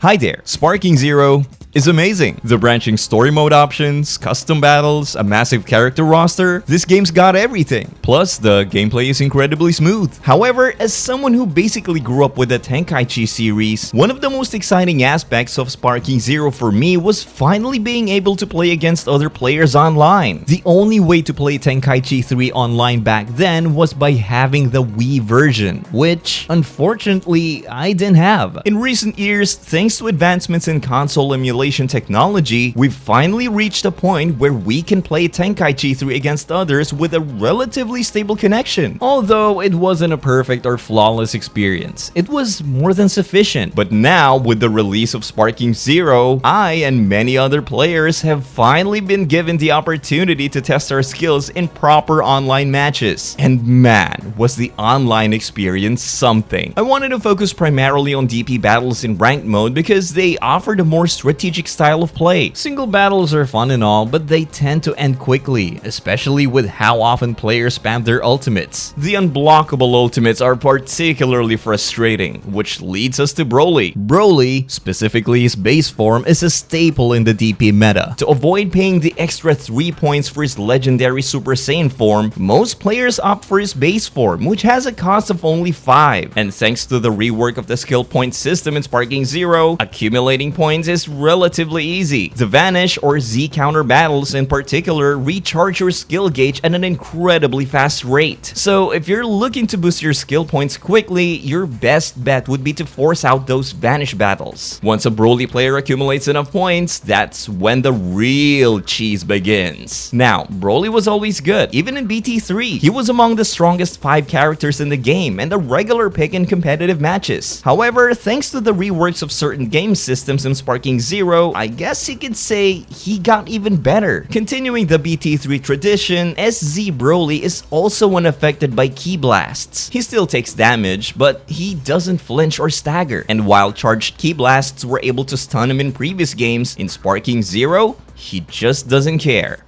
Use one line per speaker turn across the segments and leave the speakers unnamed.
Hi there, Sparking Zero is amazing. The branching story mode options, custom battles, a massive character roster, this game's got everything. Plus, the gameplay is incredibly smooth. However, as someone who basically grew up with the Tenkaichi series, one of the most exciting aspects of Sparking Zero for me was finally being able to play against other players online. The only way to play Tenkaichi 3 online back then was by having the Wii version, which, unfortunately, I didn't have. In recent years, thanks to advancements in console emulation technology, we've finally reached a point where we can play Tenkaichi 3 against others with a relatively stable connection. Although it wasn't a perfect or flawless experience, it was more than sufficient. But now, with the release of Sparking Zero, I and many other players have finally been given the opportunity to test our skills in proper online matches. And man, was the online experience something. I wanted to focus primarily on DP battles in ranked mode because they offered a more strategic style of play. Single battles are fun and all, but they tend to end quickly, especially with how often players spam their ultimates. The unblockable ultimates are particularly frustrating, which leads us to Broly. Broly, specifically his base form, is a staple in the DP meta. To avoid paying the extra 3 points for his legendary Super Saiyan form, most players opt for his base form, which has a cost of only 5. And thanks to the rework of the skill point system in Sparking Zero, accumulating points is relatively easy. The Vanish or Z counter battles in particular recharge your skill gauge at an incredibly fast rate. So if you're looking to boost your skill points quickly, your best bet would be to force out those Vanish battles. Once a Broly player accumulates enough points, that's when the real cheese begins. Now, Broly was always good. Even in BT3, he was among the strongest 5 characters in the game and a regular pick in competitive matches. However, thanks to the reworks of certain game systems in Sparking Zero, I guess you could say he got even better. Continuing the BT3 tradition, SZ Broly is also unaffected by Ki Blasts. He still takes damage, but he doesn't flinch or stagger. And while charged Ki Blasts were able to stun him in previous games, in Sparking Zero, he just doesn't care.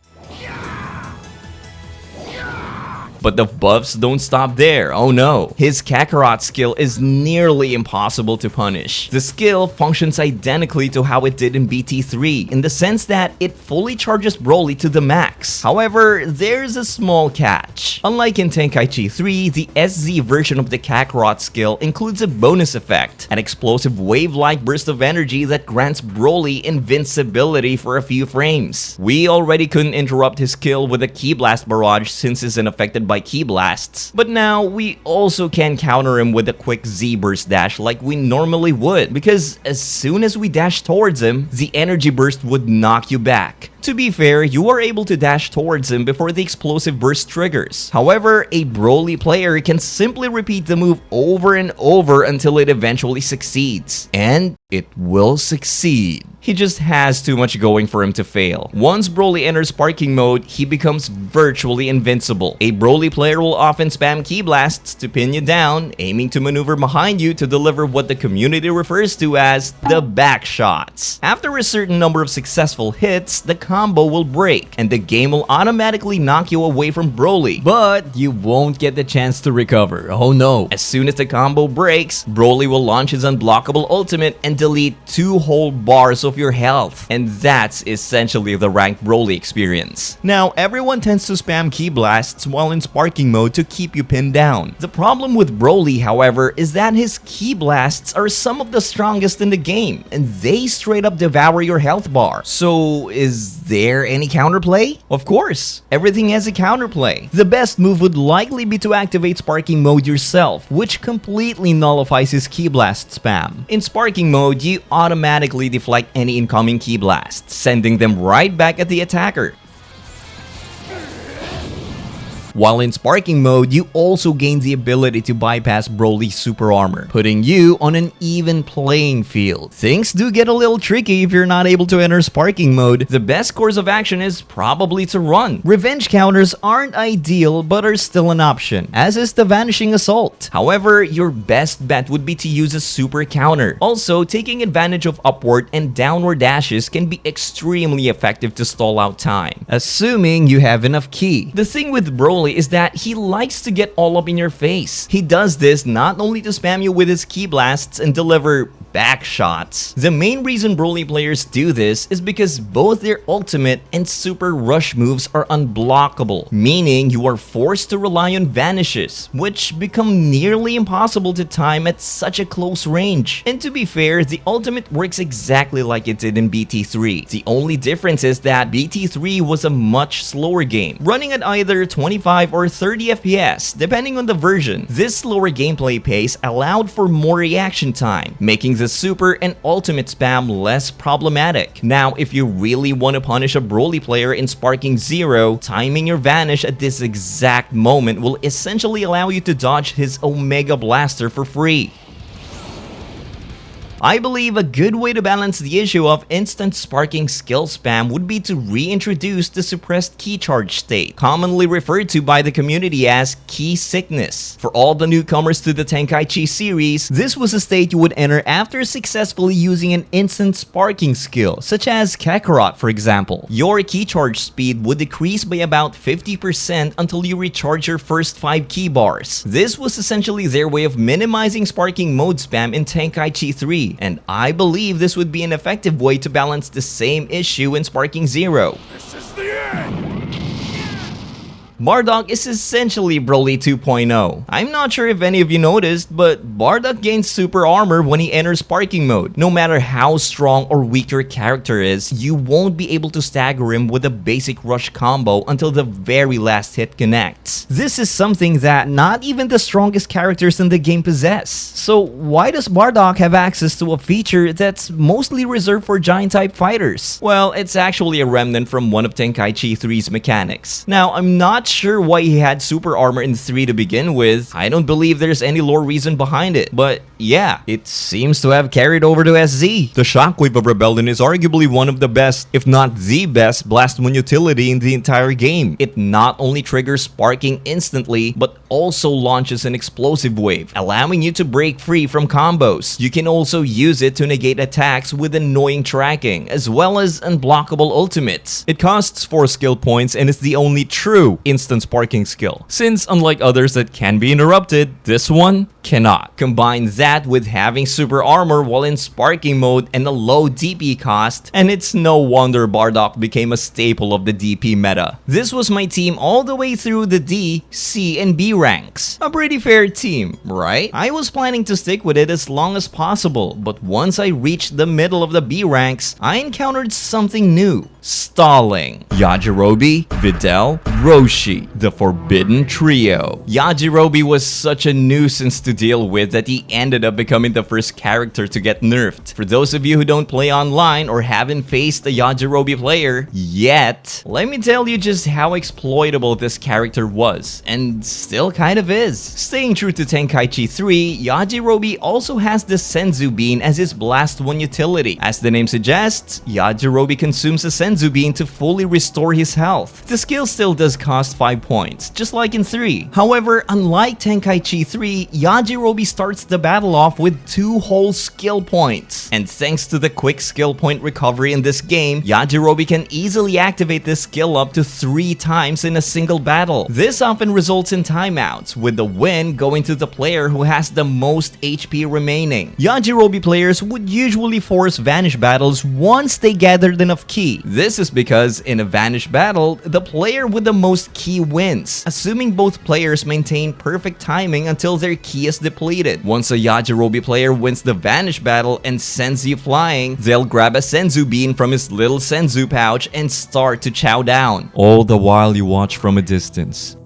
But the buffs don't stop there, oh no. His Kakarot skill is nearly impossible to punish. The skill functions identically to how it did in BT3, in the sense that it fully charges Broly to the max. However, there's a small catch. Unlike in Tenkaichi 3, the SZ version of the Kakarot skill includes a bonus effect, an explosive wave-like burst of energy that grants Broly invincibility for a few frames. We already couldn't interrupt his skill with a Ki Blast barrage since he's unaffected by Ki Blasts, but now we also can counter him with a quick Z burst dash like we normally would, because as soon as we dash towards him, the energy burst would knock you back. To be fair, you are able to dash towards him before the explosive burst triggers. However, a Broly player can simply repeat the move over and over until it eventually succeeds. And it will succeed. He just has too much going for him to fail. Once Broly enters Sparking mode, he becomes virtually invincible. A Broly player will often spam Ki Blasts to pin you down, aiming to maneuver behind you to deliver what the community refers to as the back shots. After a certain number of successful hits, the combo will break, and the game will automatically knock you away from Broly, but you won't get the chance to recover, oh no. As soon as the combo breaks, Broly will launch his unblockable ultimate and delete 2 whole bars of your health, and that's essentially the ranked Broly experience. Now, everyone tends to spam Ki Blasts while in Sparking mode to keep you pinned down. The problem with Broly, however, is that his Ki Blasts are some of the strongest in the game, and they straight up devour your health bar. So, is there any counterplay? Of course, everything has a counterplay. The best move would likely be to activate Sparking mode yourself, which completely nullifies his Ki Blast spam. In Sparking mode, you automatically deflect any incoming Ki Blasts, sending them right back at the attacker. While in Sparking mode, you also gain the ability to bypass Broly's super armor, putting you on an even playing field. Things do get a little tricky if you're not able to enter Sparking mode. The best course of action is probably to run. Revenge counters aren't ideal but are still an option, as is the Vanishing Assault. However, your best bet would be to use a super counter. Also, taking advantage of upward and downward dashes can be extremely effective to stall out time, assuming you have enough ki. The thing with Broly Broly is that he likes to get all up in your face. He does this not only to spam you with his ki blasts and deliver back shots. The main reason Broly players do this is because both their ultimate and super rush moves are unblockable, meaning you are forced to rely on vanishes, which become nearly impossible to time at such a close range. And to be fair, the ultimate works exactly like it did in BT3. The only difference is that BT3 was a much slower game, running at either 25 or 30 FPS, depending on the version. This slower gameplay pace allowed for more reaction time, making the super and ultimate spam less problematic. Now, if you really want to punish a Broly player in Sparking Zero, timing your vanish at this exact moment will essentially allow you to dodge his Omega Blaster for free. I believe a good way to balance the issue of instant sparking skill spam would be to reintroduce the suppressed ki charge state, commonly referred to by the community as ki sickness. For all the newcomers to the Tenkaichi series, this was a state you would enter after successfully using an instant sparking skill, such as Kakarot for example. Your ki charge speed would decrease by about 50% until you recharge your first 5 ki bars. This was essentially their way of minimizing sparking mode spam in Tenkaichi 3. And I believe this would be an effective way to balance the same issue in Sparking Zero.
This is the end!
Bardock is essentially Broly 2.0. I'm not sure if any of you noticed, but Bardock gains super armor when he enters sparking mode. No matter how strong or weak your character is, you won't be able to stagger him with a basic rush combo until the very last hit connects. This is something that not even the strongest characters in the game possess. So why does Bardock have access to a feature that's mostly reserved for giant-type fighters? Well, it's actually a remnant from one of Tenkaichi 3's mechanics. Now, I'm not sure why he had super armor in 3 to begin with. I don't believe there's any lore reason behind it, but yeah, it seems to have carried over to SZ. The Shockwave of Rebellion is arguably one of the best, if not the best, Blast Moon utility in the entire game. It not only triggers sparking instantly, but also launches an explosive wave, allowing you to break free from combos. You can also use it to negate attacks with annoying tracking, as well as unblockable ultimates. It costs 4 skill points and is the only true instant sparking skill, since unlike others that can be interrupted, this one cannot. Combine that with having super armor while in sparking mode and a low DP cost, and it's no wonder Bardock became a staple of the DP meta. This was my team all the way through the D, C, and B ranks. A pretty fair team, right? I was planning to stick with it as long as possible, but once I reached the middle of the B ranks, I encountered something new. Stalling. Yajirobe, Videl, Roshi, the Forbidden Trio. Yajirobe was such a nuisance to deal with that he ended up becoming the first character to get nerfed. For those of you who don't play online or haven't faced a Yajirobe player yet, let me tell you just how exploitable this character was, and still kind of is. Staying true to Tenkaichi 3, Yajirobe also has the Senzu Bean as his Blast 1 utility. As the name suggests, Yajirobe consumes a Senzu Bean to fully restore his health. The skill still does cost 5 points, just like in 3. However, unlike Tenkaichi 3, Yajirobe starts the battle off with 2 whole skill points. And thanks to the quick skill point recovery in this game, Yajirobe can easily activate this skill up to 3 times in a single battle. This often results in timeouts, with the win going to the player who has the most HP remaining. Yajirobe players would usually force Vanish battles once they gathered enough ki. This is because in a Vanish battle, the player with the most ki wins, assuming both players maintain perfect timing until their ki is depleted. Once a Yajirobe player wins the Vanish battle and sends you flying, they'll grab a Senzu Bean from his little Senzu pouch and start to chow down. All the while you watch from a distance,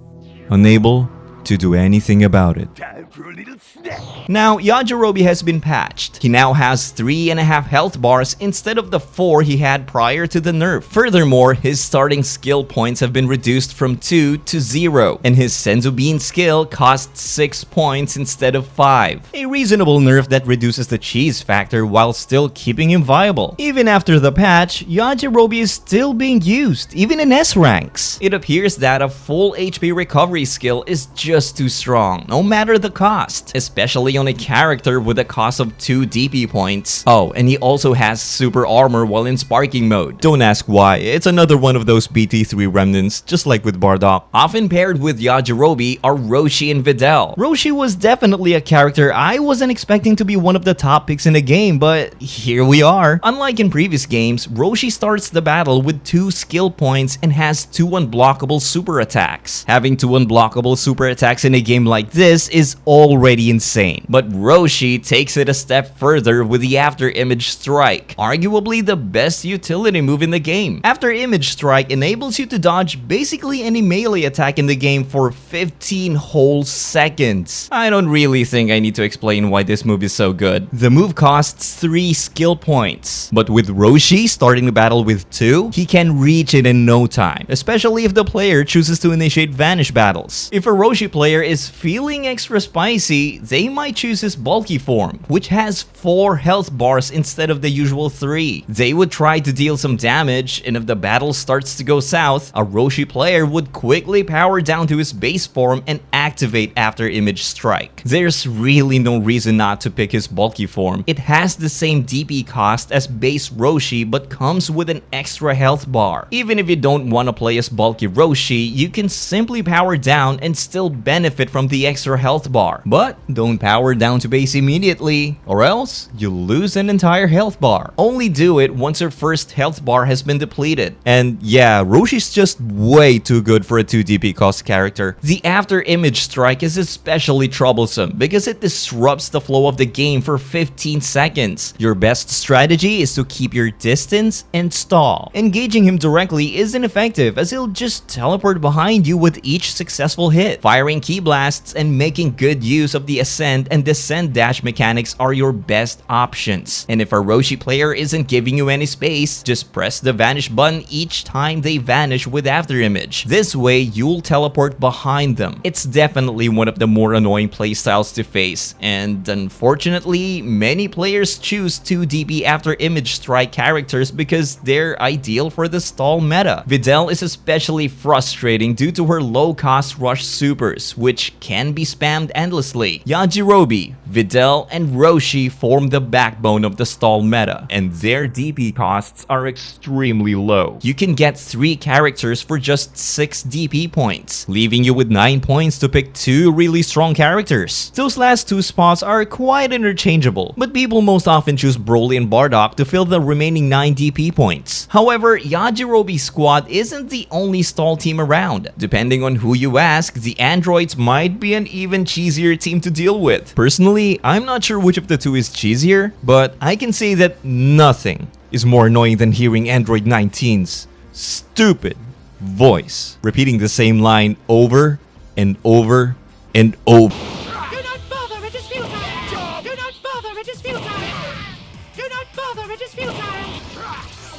unable to do anything about it.
Time for a little snack.
Now, Yajirobe has been patched. He now has 3.5 health bars instead of the 4 he had prior to the nerf. Furthermore, his starting skill points have been reduced from 2 to 0, and his Senzu Bean skill costs 6 points instead of 5. A reasonable nerf that reduces the cheese factor while still keeping him viable. Even after the patch, Yajirobe is still being used, even in S ranks. It appears that a full HP recovery skill is just just too strong, no matter the cost, especially on a character with a cost of 2 DP points. Oh, and he also has super armor while in sparking mode. Don't ask why, it's another one of those BT3 remnants, just like with Bardock. Often paired with Yajirobe are Roshi and Videl. Roshi was definitely a character I wasn't expecting to be one of the top picks in the game, but here we are. Unlike in previous games, Roshi starts the battle with 2 skill points and has 2 unblockable super attacks. Having 2 unblockable super attacks in a game like this is already insane. But Roshi takes it a step further with the Afterimage Strike, arguably the best utility move in the game. Afterimage Strike enables you to dodge basically any melee attack in the game for 15 whole seconds. I don't really think I need to explain why this move is so good. The move costs 3 skill points, but with Roshi starting the battle with 2, he can reach it in no time, especially if the player chooses to initiate vanish battles. If a Roshi player is feeling extra spicy, they might choose his bulky form, which has 4 health bars instead of the usual 3. They would try to deal some damage, and if the battle starts to go south, a Roshi player would quickly power down to his base form and activate Afterimage Strike. There's really no reason not to pick his bulky form. It has the same DP cost as base Roshi but comes with an extra health bar. Even if you don't want to play as bulky Roshi, you can simply power down and still benefit from the extra health bar. But don't power down to base immediately, or else you'll lose an entire health bar. Only do it once your first health bar has been depleted. And yeah, Roshi's just way too good for a 2 DP cost character. The Afterimage Strike is especially troublesome because it disrupts the flow of the game for 15 seconds. Your best strategy is to keep your distance and stall. Engaging him directly isn't effective as he'll just teleport behind you with each successful hit. Firing key blasts and making good use of the ascend and descend dash mechanics are your best options. And if a Roshi player isn't giving you any space, just press the vanish button each time they vanish with Afterimage. This way, you'll teleport behind them. It's definitely one of the more annoying playstyles to face, and unfortunately, many players choose 2 DP Afterimage Strike characters because they're ideal for the stall meta. Videl is especially frustrating due to her low-cost rush supers, which can be spammed endlessly. Yajirobe, Videl, and Roshi form the backbone of the stall meta, and their DP costs are extremely low. You can get 3 characters for just 6 DP points, leaving you with 9 points to pick 2 really strong characters. Those last 2 spots are quite interchangeable, but people most often choose Broly and Bardock to fill the remaining 9 DP points. However, Yajirobe's squad isn't the only stall team around. Depending on who you ask, the androids might be an even cheesier team to deal with. Personally, I'm not sure which of the 2 is cheesier, but I can say that nothing is more annoying than hearing Android 19's stupid voice repeating the same line over and over and over.
Do not bother, it is futile! Do not bother, it is futile! Do not bother, it is futile!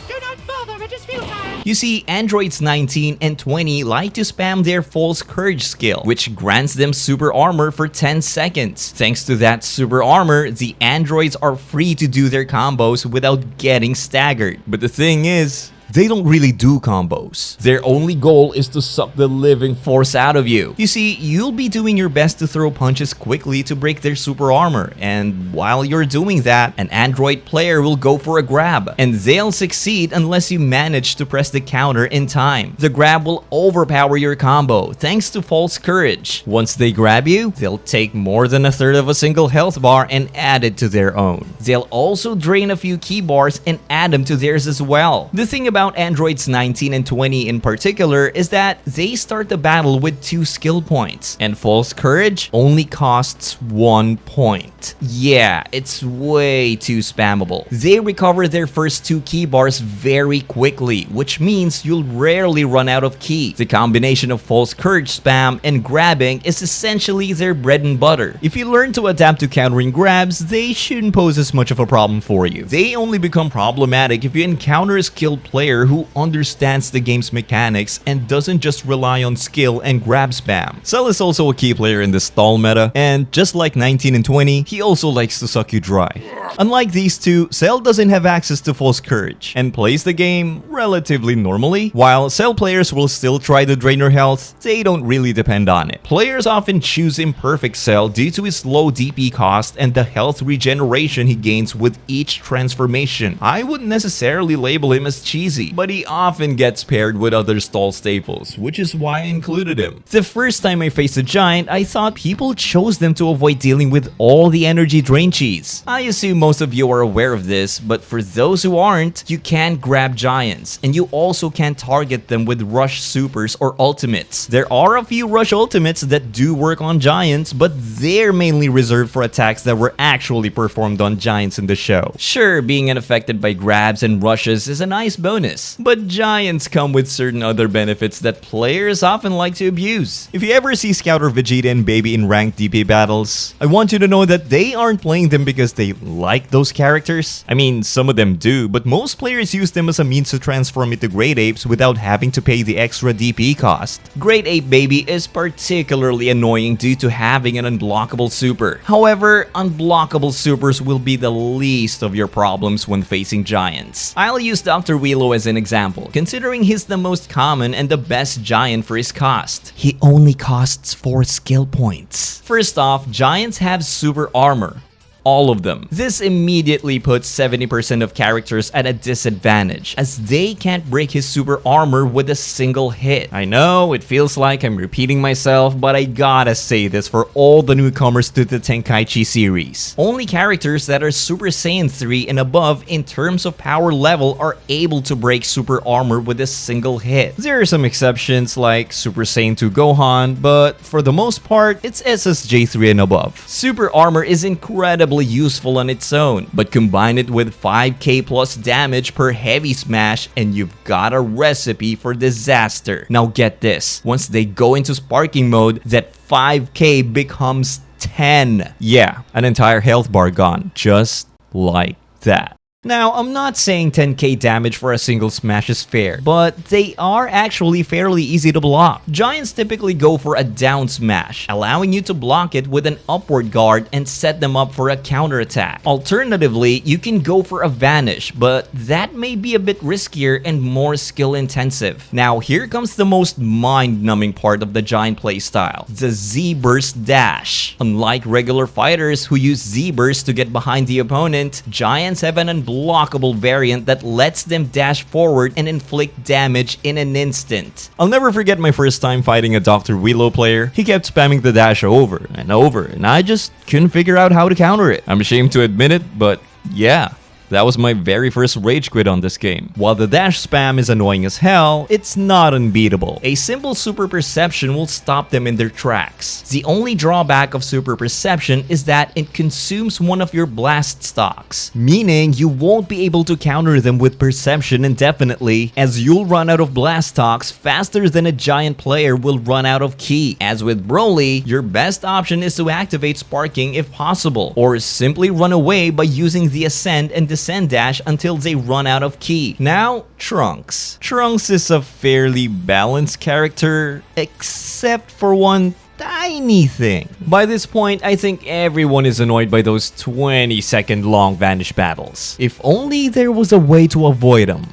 Do not bother, it is futile!
You see, androids 19 and 20 like to spam their false courage skill, which grants them super armor for 10 seconds. Thanks to that super armor, the androids are free to do their combos without getting staggered. But the thing is, they don't really do combos. Their only goal is to suck the living force out of you. You see, you'll be doing your best to throw punches quickly to break their super armor, and while you're doing that, an android player will go for a grab, and they'll succeed unless you manage to press the counter in time. The grab will overpower your combo thanks to false courage. Once they grab you, they'll take more than a third of a single health bar and add it to their own. They'll also drain a few key bars and add them to theirs as well. The thing about androids 19 and 20 in particular is that they start the battle with 2 skill points, and false courage only costs 1 point. Yeah, it's way too spammable. They recover their first 2 key bars very quickly, which means you'll rarely run out of key. The combination of false courage spam and grabbing is essentially their bread and butter. If you learn to adapt to countering grabs, they shouldn't pose as much of a problem for you. They only become problematic if you encounter a skilled player player who understands the game's mechanics and doesn't just rely on skill and grab spam. Cell is also a key player in the stall meta, and just like 19 and 20, he also likes to suck you dry. Unlike these two, Cell doesn't have access to False Courage and plays the game relatively normally. While Cell players will still try to drain your health, they don't really depend on it. Players often choose Imperfect Cell due to his low DP cost and the health regeneration he gains with each transformation. I wouldn't necessarily label him as cheesy, but he often gets paired with other stall staples, which is why I included him. The first time I faced a giant, I thought people chose them to avoid dealing with all the energy drain cheese. I assume most of you are aware of this, but for those who aren't, you can't grab giants, and you also can't target them with rush supers or ultimates. There are a few rush ultimates that do work on giants, but they're mainly reserved for attacks that were actually performed on giants in the show. Sure, being unaffected by grabs and rushes is a nice bonus, but giants come with certain other benefits that players often like to abuse. If you ever see Scout or Vegeta and Baby in ranked DP battles, I want you to know that they aren't playing them because they like those characters. I mean, some of them do, but most players use them as a means to transform into Great Apes without having to pay the extra DP cost. Great Ape Baby is particularly annoying due to having an unblockable super. However, unblockable supers will be the least of your problems when facing giants. I'll use Dr. Willow as an example, considering he's the most common and the best giant for his cost. He only costs 4 skill points. First off, giants have super armor. All of them. This immediately puts 70% of characters at a disadvantage, as they can't break his super armor with a single hit. I know, it feels like I'm repeating myself, but I gotta say this for all the newcomers to the Tenkaichi series. Only characters that are Super Saiyan 3 and above in terms of power level are able to break super armor with a single hit. There are some exceptions like Super Saiyan 2 Gohan, but for the most part, it's SSJ 3 and above. Super armor is incredibly useful on its own, but combine it with 5k plus damage per heavy smash and you've got a recipe for disaster. Now get this, once they go into sparking mode, that 5k becomes 10. Yeah, an entire health bar gone, just like that. Now, I'm not saying 10k damage for a single smash is fair, but they are actually fairly easy to block. Giants typically go for a down smash, allowing you to block it with an upward guard and set them up for a counterattack. Alternatively, you can go for a vanish, but that may be a bit riskier and more skill intensive. Now, here comes the most mind-numbing part of the giant playstyle, the Z-Burst Dash. Unlike regular fighters who use Z-Burst to get behind the opponent, giants have an unblockable variant that lets them dash forward and inflict damage in an instant. I'll never forget my first time fighting a Dr. Willow player. He kept spamming the dash over and I just couldn't figure out how to counter it. I'm ashamed to admit it, but yeah. That was my very first rage quit on this game. While the dash spam is annoying as hell, it's not unbeatable. A simple super perception will stop them in their tracks. The only drawback of super perception is that it consumes one of your blast stocks, meaning you won't be able to counter them with perception indefinitely, as you'll run out of blast stocks faster than a giant player will run out of ki. As with Broly, your best option is to activate sparking if possible, or simply run away by using the ascend and descend dash until they run out of ki. Now, Trunks. Trunks is a fairly balanced character, except for one tiny thing. By this point, I think everyone is annoyed by those 20-second long vanish battles. If only there was a way to avoid them.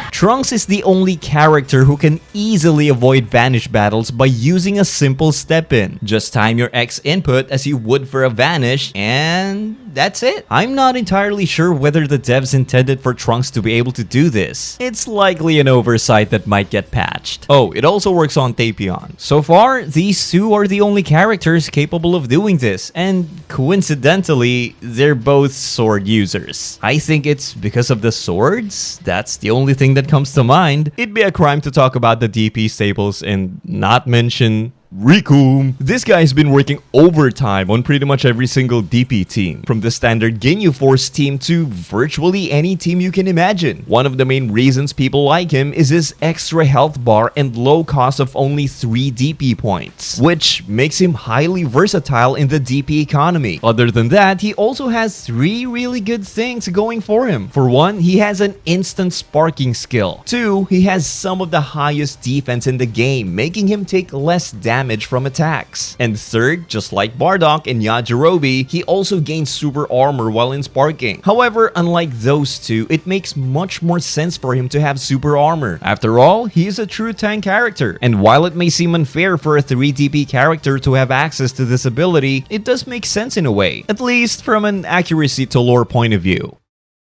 Trunks is the only character who can easily avoid vanish battles by using a simple step-in. Just time your X input as you would for a vanish, and that's it. I'm not entirely sure whether the devs intended for Trunks to be able to do this. It's likely an oversight that might get patched. Oh, it also works on Tapion. So far, these two are the only characters capable of doing this, and coincidentally, they're both sword users. I think it's because of the swords? That's the only thing that comes to mind. It'd be a crime to talk about the DP staples and not mention Recoome. This guy's been working overtime on pretty much every single DP team, from the standard Ginyu Force team to virtually any team you can imagine. One of the main reasons people like him is his extra health bar and low cost of only 3 DP points, which makes him highly versatile in the DP economy. Other than that, he also has 3 really good things going for him. For one, he has an instant sparking skill. 2, he has some of the highest defense in the game, making him take less damage from attacks. And 3rd, just like Bardock and Yajirobe, he also gains super armor while in sparking. However, unlike those 2, it makes much more sense for him to have super armor. After all, he is a true tank character, and while it may seem unfair for a 3 DP character to have access to this ability, it does make sense in a way, at least from an accuracy to lore point of view.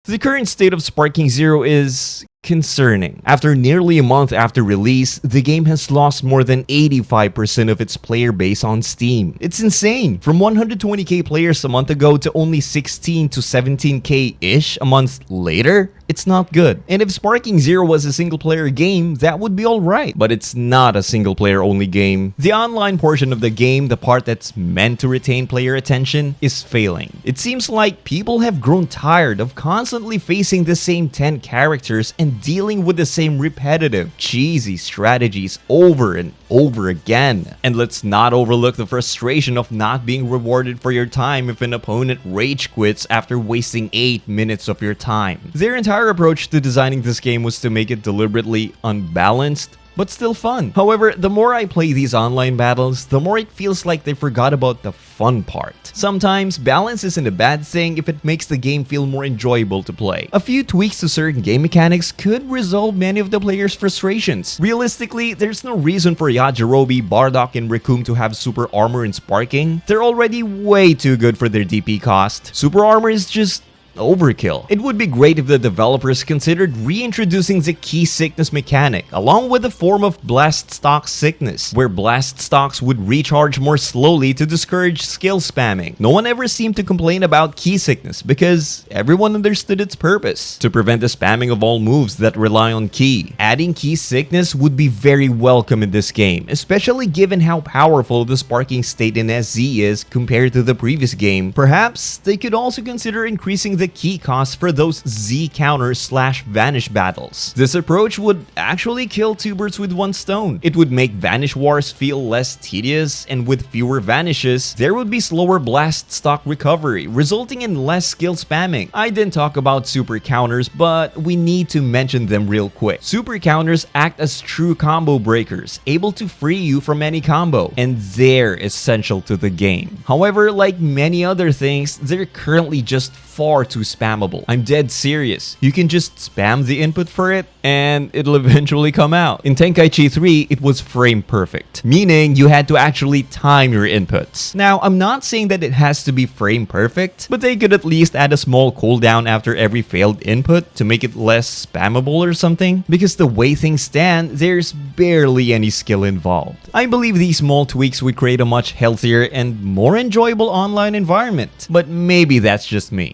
The current state of Sparking Zero is concerning. After nearly a month after release, the game has lost more than 85% of its player base on Steam. It's insane! From 120k players a month ago to only 16 to 17k-ish a month later? It's not good. And if Sparking Zero was a single player game, that would be alright. But it's not a single player only game. The online portion of the game, the part that's meant to retain player attention, is failing. It seems like people have grown tired of constantly facing the same 10 characters and dealing with the same repetitive, cheesy strategies over and over again. And let's not overlook the frustration of not being rewarded for your time if an opponent rage quits after wasting 8 minutes of your time. Their entire approach to designing this game was to make it deliberately unbalanced, but still fun. However, the more I play these online battles, the more it feels like they forgot about the fun part. Sometimes, balance isn't a bad thing if it makes the game feel more enjoyable to play. A few tweaks to certain game mechanics could resolve many of the players' frustrations. Realistically, there's no reason for Yajirobe, Bardock, and Recoome to have super armor and sparking. They're already way too good for their DP cost. Super armor is just overkill. It would be great if the developers considered reintroducing the key sickness mechanic, along with a form of blast stock sickness, where blast stocks would recharge more slowly to discourage skill spamming. No one ever seemed to complain about key sickness because everyone understood its purpose: to prevent the spamming of all moves that rely on ki. Adding key sickness would be very welcome in this game, especially given how powerful the sparking state in SZ is compared to the previous game. Perhaps they could also consider increasing the key cost for those Z counter / vanish battles. This approach would actually kill 2 birds with 1 stone. It would make vanish wars feel less tedious, and with fewer vanishes, there would be slower blast stock recovery, resulting in less skill spamming. I didn't talk about super counters, but we need to mention them real quick. Super counters act as true combo breakers, able to free you from any combo, and they're essential to the game. However, like many other things, they're currently just far too spammable. I'm dead serious. You can just spam the input for it and it'll eventually come out. In Tenkaichi 3, it was frame perfect, meaning you had to actually time your inputs. Now, I'm not saying that it has to be frame perfect, but they could at least add a small cooldown after every failed input to make it less spammable or something, because the way things stand, there's barely any skill involved. I believe these small tweaks would create a much healthier and more enjoyable online environment, but maybe that's just me.